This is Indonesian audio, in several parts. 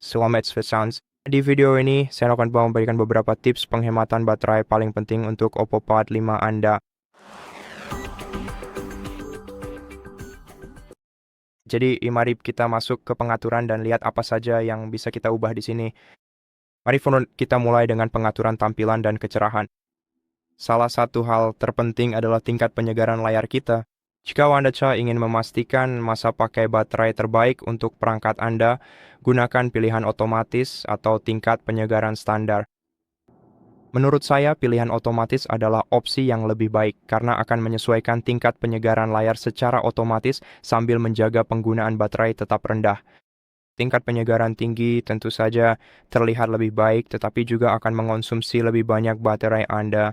Selamat Sounds. Di video ini, saya akan memberikan beberapa tips penghematan baterai paling penting untuk Oppo Pad 5 Anda. Jadi, mari kita masuk ke pengaturan dan lihat apa saja yang bisa kita ubah di sini. Mari kita mulai dengan pengaturan tampilan dan kecerahan. Salah satu hal terpenting adalah tingkat penyegaran layar kita. Jika Anda ingin memastikan masa pakai baterai terbaik untuk perangkat Anda, gunakan pilihan otomatis atau tingkat penyegaran standar. Menurut saya, pilihan otomatis adalah opsi yang lebih baik karena akan menyesuaikan tingkat penyegaran layar secara otomatis sambil menjaga penggunaan baterai tetap rendah. Tingkat penyegaran tinggi tentu saja terlihat lebih baik, tetapi juga akan mengonsumsi lebih banyak baterai Anda.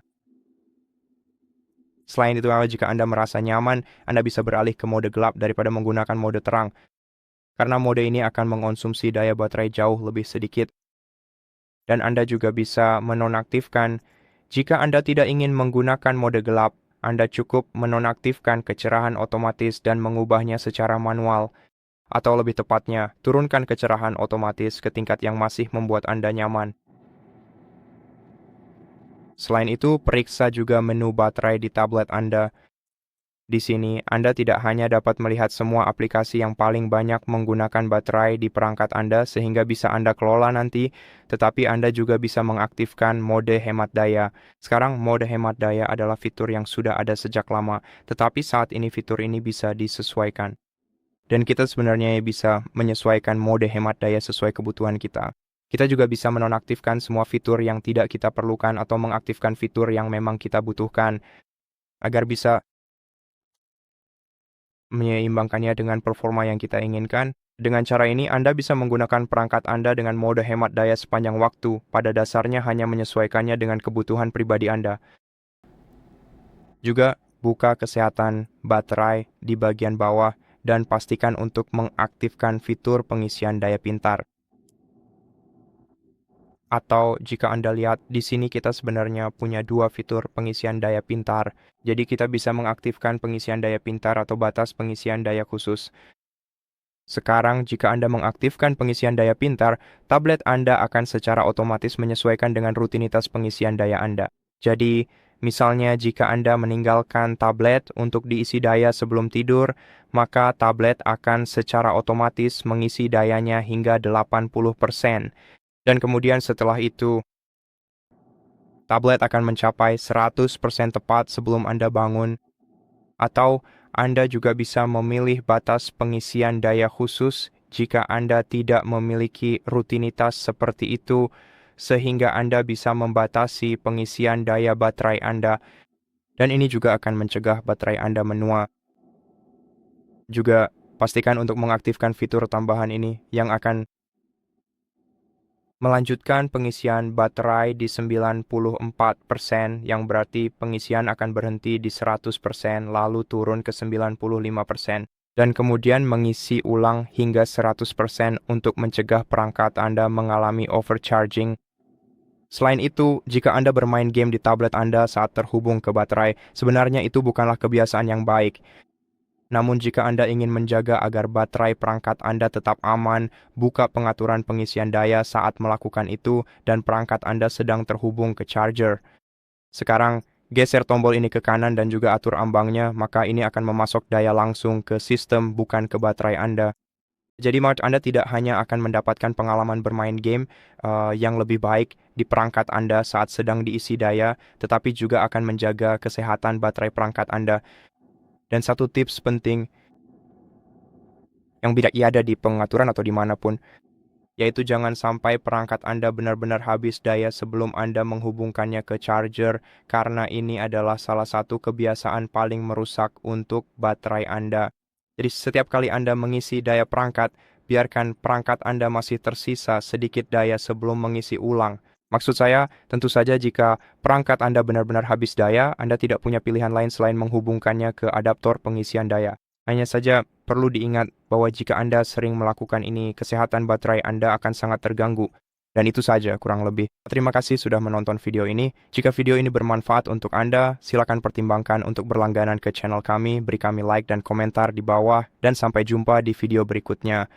Selain itu, jika Anda merasa nyaman, Anda bisa beralih ke mode gelap daripada menggunakan mode terang, karena mode ini akan mengonsumsi daya baterai jauh lebih sedikit. Dan Anda juga bisa menonaktifkan. Jika Anda tidak ingin menggunakan mode gelap, Anda cukup menonaktifkan kecerahan otomatis dan mengubahnya secara manual. Atau lebih tepatnya, turunkan kecerahan otomatis ke tingkat yang masih membuat Anda nyaman. Selain itu, periksa juga menu baterai di tablet Anda. Di sini, Anda tidak hanya dapat melihat semua aplikasi yang paling banyak menggunakan baterai di perangkat Anda sehingga bisa Anda kelola nanti, tetapi Anda juga bisa mengaktifkan mode hemat daya. Sekarang, mode hemat daya adalah fitur yang sudah ada sejak lama, tetapi saat ini fitur ini bisa disesuaikan. Dan kita sebenarnya bisa menyesuaikan mode hemat daya sesuai kebutuhan kita. Kita juga bisa menonaktifkan semua fitur yang tidak kita perlukan atau mengaktifkan fitur yang memang kita butuhkan agar bisa menyeimbangkannya dengan performa yang kita inginkan. Dengan cara ini, Anda bisa menggunakan perangkat Anda dengan mode hemat daya sepanjang waktu. Pada dasarnya hanya menyesuaikannya dengan kebutuhan pribadi Anda. Juga, buka kesehatan baterai di bagian bawah dan pastikan untuk mengaktifkan fitur pengisian daya pintar. Atau jika Anda lihat, di sini kita sebenarnya punya dua fitur pengisian daya pintar. Jadi kita bisa mengaktifkan pengisian daya pintar atau batas pengisian daya khusus. Sekarang, jika Anda mengaktifkan pengisian daya pintar, tablet Anda akan secara otomatis menyesuaikan dengan rutinitas pengisian daya Anda. Jadi, misalnya jika Anda meninggalkan tablet untuk diisi daya sebelum tidur, maka tablet akan secara otomatis mengisi dayanya hingga 80%. Dan kemudian setelah itu, tablet akan mencapai 100% tepat sebelum Anda bangun. Atau Anda juga bisa memilih batas pengisian daya khusus jika Anda tidak memiliki rutinitas seperti itu, sehingga Anda bisa membatasi pengisian daya baterai Anda. Dan ini juga akan mencegah baterai Anda menua. Juga pastikan untuk mengaktifkan fitur tambahan ini yang akan melanjutkan pengisian baterai di 94%, yang berarti pengisian akan berhenti di 100%, lalu turun ke 95%, dan kemudian mengisi ulang hingga 100% untuk mencegah perangkat Anda mengalami overcharging. Selain itu, jika Anda bermain game di tablet Anda saat terhubung ke baterai, sebenarnya itu bukanlah kebiasaan yang baik. Namun jika Anda ingin menjaga agar baterai perangkat Anda tetap aman, buka pengaturan pengisian daya saat melakukan itu dan perangkat Anda sedang terhubung ke charger. Sekarang, geser tombol ini ke kanan dan juga atur ambangnya, maka ini akan memasok daya langsung ke sistem bukan ke baterai Anda. Jadi Anda tidak hanya akan mendapatkan pengalaman bermain game yang lebih baik di perangkat Anda saat sedang diisi daya, tetapi juga akan menjaga kesehatan baterai perangkat Anda. Dan satu tips penting yang tidak ada di pengaturan atau dimanapun, yaitu jangan sampai perangkat Anda benar-benar habis daya sebelum Anda menghubungkannya ke charger, karena ini adalah salah satu kebiasaan paling merusak untuk baterai Anda. Jadi setiap kali Anda mengisi daya perangkat, biarkan perangkat Anda masih tersisa sedikit daya sebelum mengisi ulang. Maksud saya, tentu saja jika perangkat Anda benar-benar habis daya, Anda tidak punya pilihan lain selain menghubungkannya ke adaptor pengisian daya. Hanya saja perlu diingat bahwa jika Anda sering melakukan ini, kesehatan baterai Anda akan sangat terganggu. Dan itu saja kurang lebih. Terima kasih sudah menonton video ini. Jika video ini bermanfaat untuk Anda, silakan pertimbangkan untuk berlangganan ke channel kami, beri kami like dan komentar di bawah, dan sampai jumpa di video berikutnya.